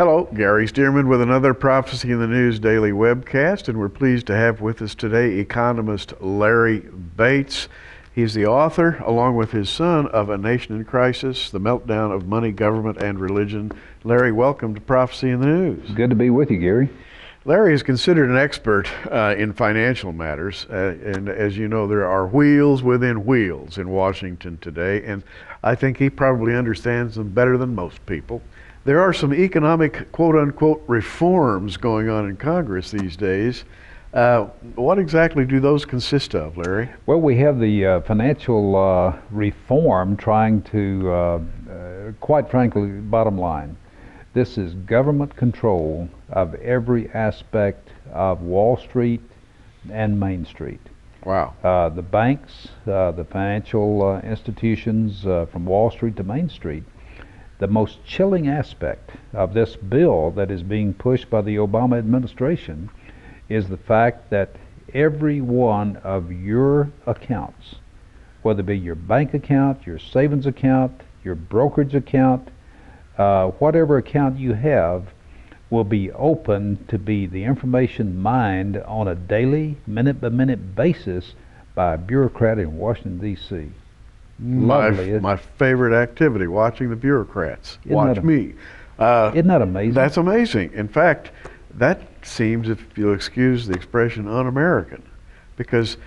Hello, Gary Stearman with another Prophecy in the News daily webcast, and we're pleased to have with us today economist Larry Bates. He's the author, along with his son, of A Nation in Crisis, The Meltdown of Money, Government, and Religion. Larry, welcome to Prophecy in the News. Good to be with you, Gary. Larry is considered an expert in financial matters, and as you know, there are wheels within wheels in Washington today, and I think he probably understands them better than most people. There are some economic, quote-unquote, reforms going on in Congress these days. What exactly do those consist of, Larry? Well, we have the financial reform trying to, quite frankly, bottom line, this is government control of every aspect of Wall Street and Main Street. Wow. The banks, the financial institutions from Wall Street to Main Street. The most chilling aspect of this bill that is being pushed by the Obama administration is the fact that every one of your accounts, whether it be your bank account, your savings account, your brokerage account, whatever account you have, will be open to be the information mined on a daily, minute-by-minute basis by a bureaucrat in Washington, D.C. My favorite activity, watching the bureaucrats. Watch me. Isn't that amazing? That's amazing. In fact, that seems, if you'll excuse the expression, un-American, because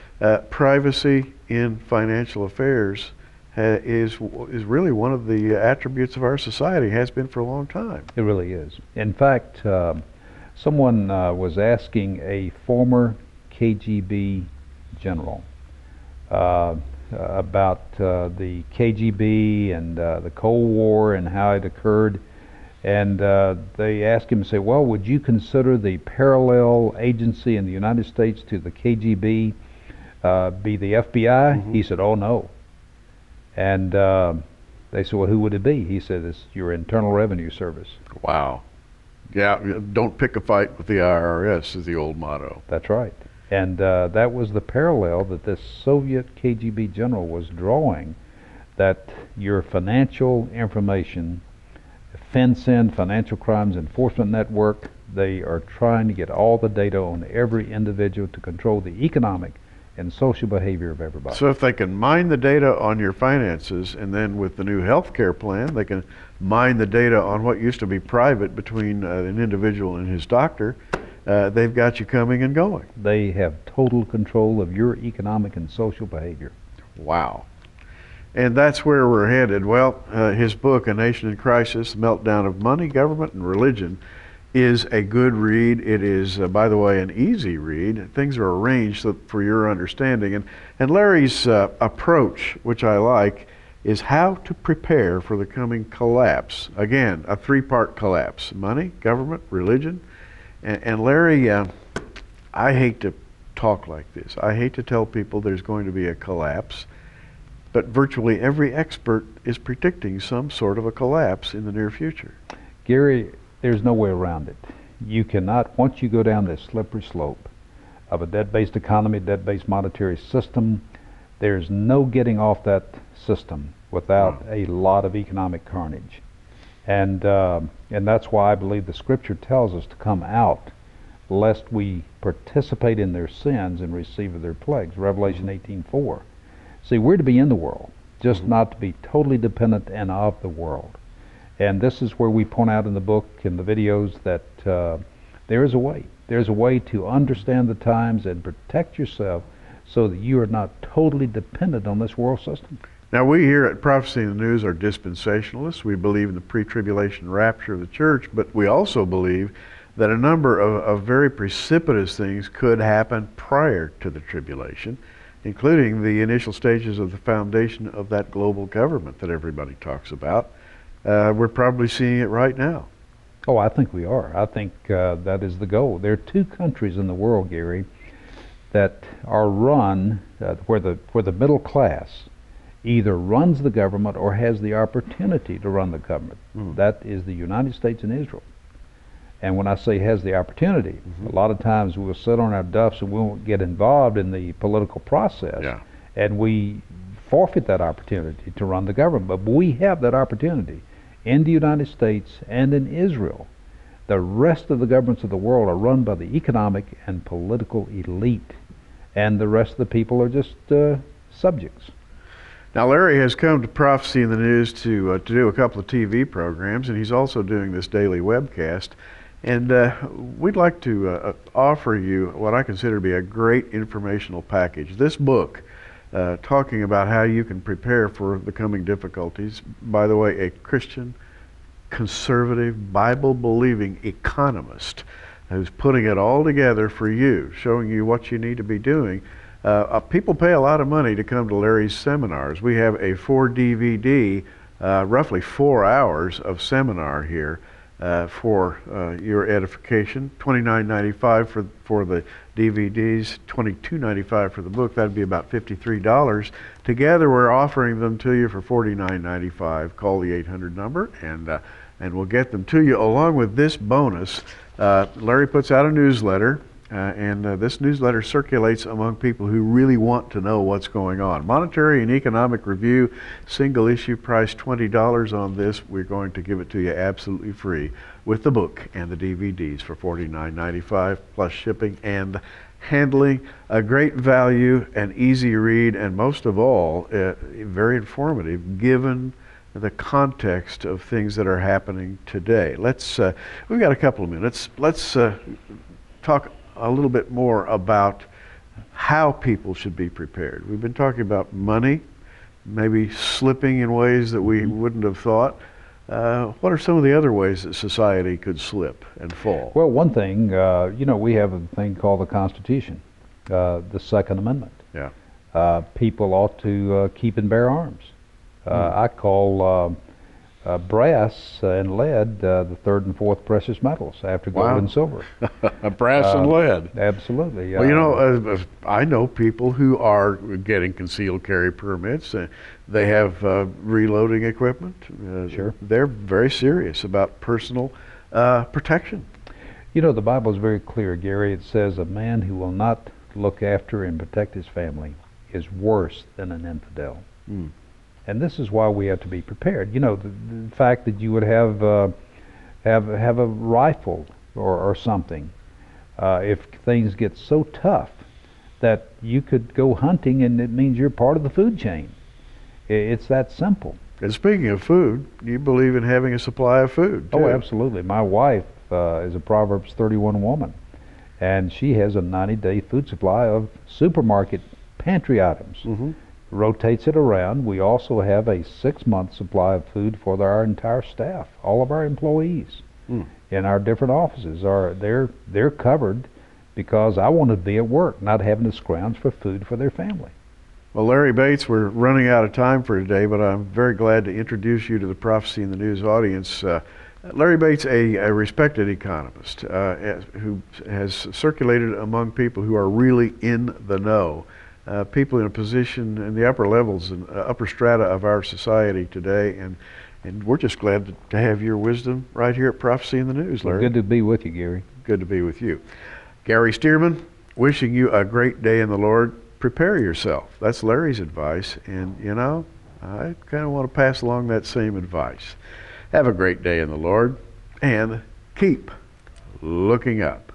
privacy in financial affairs is really one of the attributes of our society, has been for a long time. It really is. In fact, someone was asking a former KGB general about the KGB and the Cold War and how it occurred, and they asked him to say, well, would you consider the parallel agency in the United States to the KGB be the FBI? Mm-hmm. He said, oh no. And they said, well, who would it be? He said, it's your Internal Revenue Service. Wow. Yeah, don't pick a fight with the IRS is the old motto. That's right. And that was the parallel that this Soviet KGB general was drawing, that your financial information, FinCEN, Financial Crimes Enforcement Network, they are trying to get all the data on every individual to control the economic and social behavior of everybody. So if they can mine the data on your finances, and then with the new health care plan, they can mine the data on what used to be private between an individual and his doctor, they've got you coming and going. They have total control of your economic and social behavior. Wow. And that's where we're headed. Well, his book, A Nation in Crisis, The Meltdown of Money, Government, and Religion, is a good read. It is, by the way, an easy read. Things are arranged for your understanding. And Larry's approach, which I like, is how to prepare for the coming collapse. Again, a three-part collapse: money, government, religion. And Larry, I hate to talk like this. I hate to tell people there's going to be a collapse, but virtually every expert is predicting some sort of a collapse in the near future. Gary, there's no way around it. You cannot, once you go down this slippery slope of a debt-based economy, debt-based monetary system, there's no getting off that system without a lot of economic carnage. And that's why I believe the Scripture tells us to come out, lest we participate in their sins and receive of their plagues. Revelation 18:4. See, we're to be in the world, just not to be totally dependent and of the world. And this is where we point out in the book and the videos that there is a way. There's a way to understand the times and protect yourself so that you are not totally dependent on this world system. Now, we here at Prophecy in the News are dispensationalists. We believe in the pre-tribulation rapture of the church, but we also believe that a number of very precipitous things could happen prior to the tribulation, including the initial stages of the foundation of that global government that everybody talks about. We're probably seeing it right now. Oh, I think we are. I think that is the goal. There are two countries in the world, Gary, that are run where the middle class either runs the government or has the opportunity to run the government. That is the United States and Israel. And when I say has the opportunity, a lot of times we'll sit on our duffs and we won't get involved in the political process, and we forfeit that opportunity to run the government. But we have that opportunity in the United States and in Israel The rest of the governments of the world are run by the economic and political elite, and the rest of the people are just subjects. Now, Larry has come to Prophecy in the News to do a couple of TV programs, and he's also doing this daily webcast. And we'd like to offer you what I consider to be a great informational package. This book, talking about how you can prepare for the coming difficulties. By the way, a Christian, conservative, Bible-believing economist who's putting it all together for you, showing you what you need to be doing. People pay a lot of money to come to Larry's seminars. We have a 4 DVD, roughly 4 hours of seminar here for your edification. $29.95 for the DVDs, $22.95 for the book. That'd be about $53. Together, we're offering them to you for $49.95. Call the 800 number, and we'll get them to you along with this bonus. Larry puts out a newsletter. And this newsletter circulates among people who really want to know what's going on. Monetary and Economic Review, single issue price $20 on this. We're going to give it to you absolutely free with the book and the DVDs for $49.95 plus shipping and handling. A great value, an easy read, and most of all, very informative given the context of things that are happening today. We've got a couple of minutes. Let's talk a little bit more about how people should be prepared. We've been talking about money, maybe slipping in ways that we wouldn't have thought. What are some of the other ways that society could slip and fall? Well, one thing, we have a thing called the Constitution, the Second Amendment. Yeah. People ought to keep and bear arms. I call brass and lead the third and fourth precious metals after gold and silver. Brass and lead. Absolutely. Well, I know people who are getting concealed carry permits. They have reloading equipment. Sure. They're very serious about personal protection. You know, the Bible is very clear, Gary. It says a man who will not look after and protect his family is worse than an infidel. Mm. And this is why we have to be prepared. You know, the fact that you would have a rifle or something, if things get so tough that you could go hunting and it means you're part of the food chain. It's that simple. And speaking of food, you believe in having a supply of food, too. Oh, absolutely. My wife is a Proverbs 31 woman, and she has a 90-day food supply of supermarket pantry items. Mm-hmm. Rotates it around. We also have a 6-month supply of food for our entire staff. All of our employees in our different offices they're covered because I want to be at work, not having to scrounge for food for their family. Well, Larry Bates, we're running out of time for today, but I'm very glad to introduce you to the Prophecy in the News audience. Larry Bates, a respected economist who has circulated among people who are really in the know. People in a position in the upper levels and upper strata of our society today, and we're just glad to have your wisdom right here at Prophecy in the News, Larry. Well, good to be with you, Gary. Good to be with you. Gary Stearman, wishing you a great day in the Lord. Prepare yourself. That's Larry's advice, and I kind of want to pass along that same advice. Have a great day in the Lord, and keep looking up.